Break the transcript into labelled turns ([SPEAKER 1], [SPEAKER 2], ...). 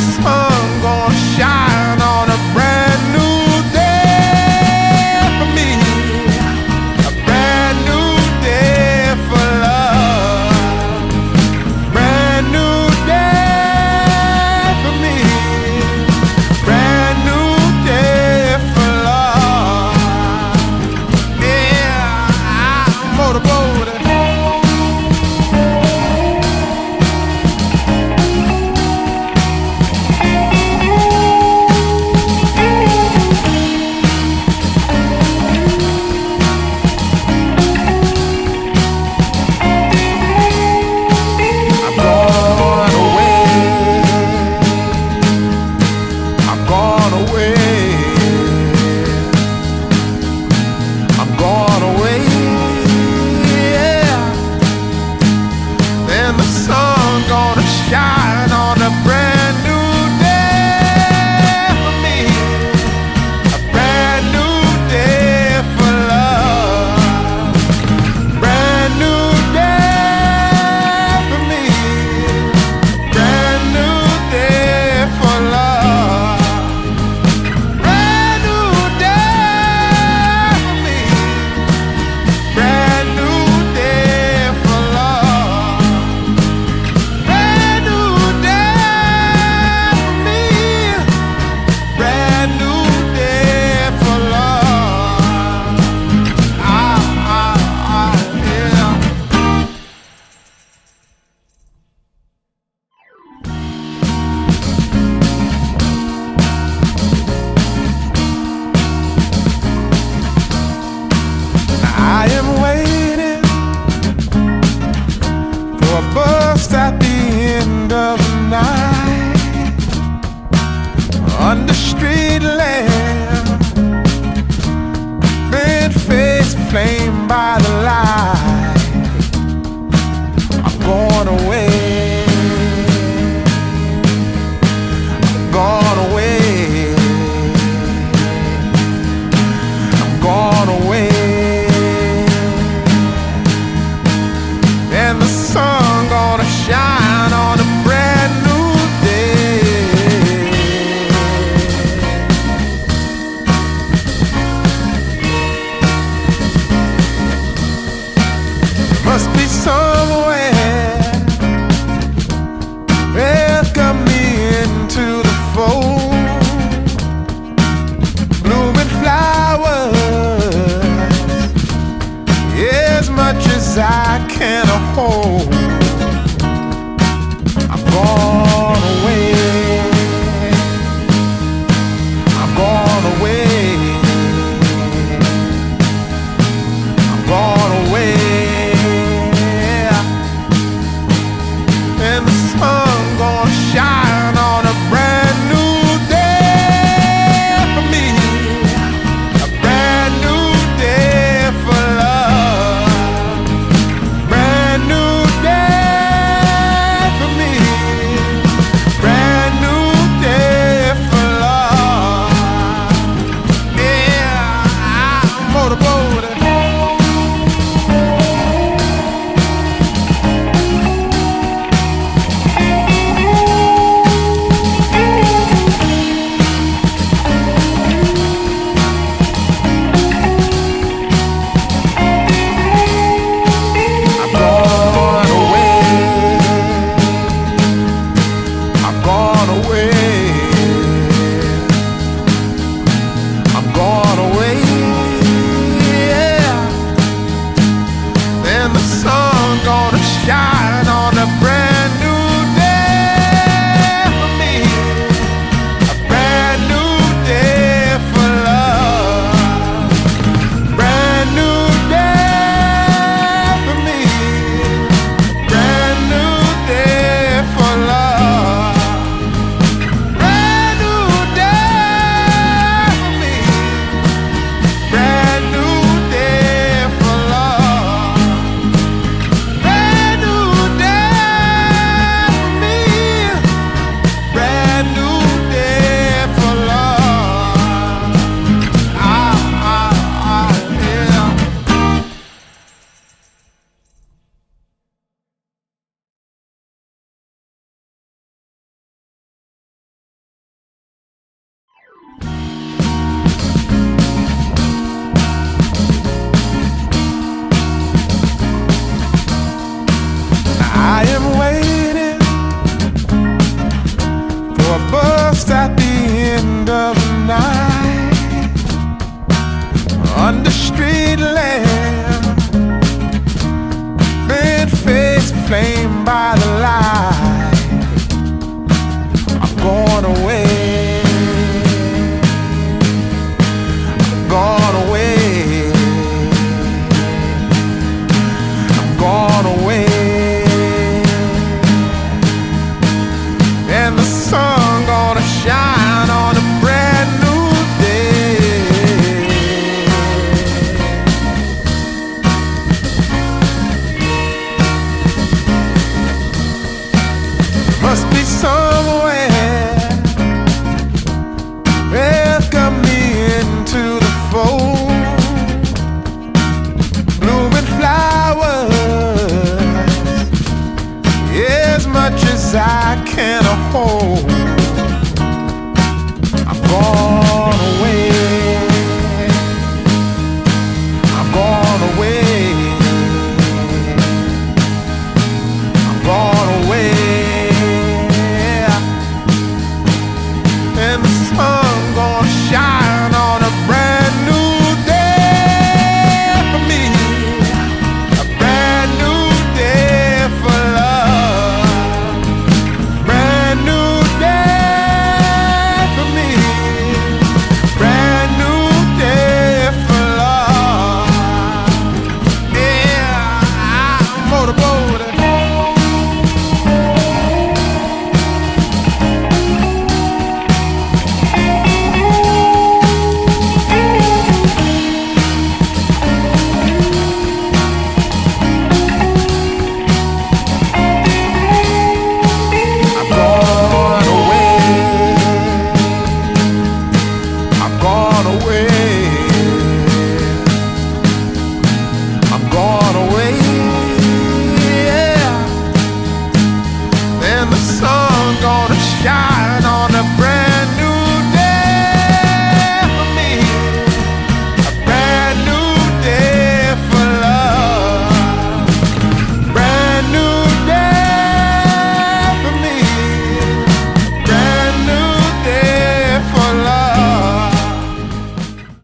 [SPEAKER 1] sun gonna shine on a brand new day for me, a brand new day for love, brand new day for me, brand new day for love. Yeah, I'm motorboating. Shine on a brand new day for me, a brand new day for love, brand new day for me, brand new day for love, brand new day for me, brand new day for love. I am waiting for a bus at the end of the night, under street lamp, red face flamed by the light. I'm going away, I'm going away, I'm going away. And the sun gonna shine on a brand new day. just at the end of the night, under street lamps,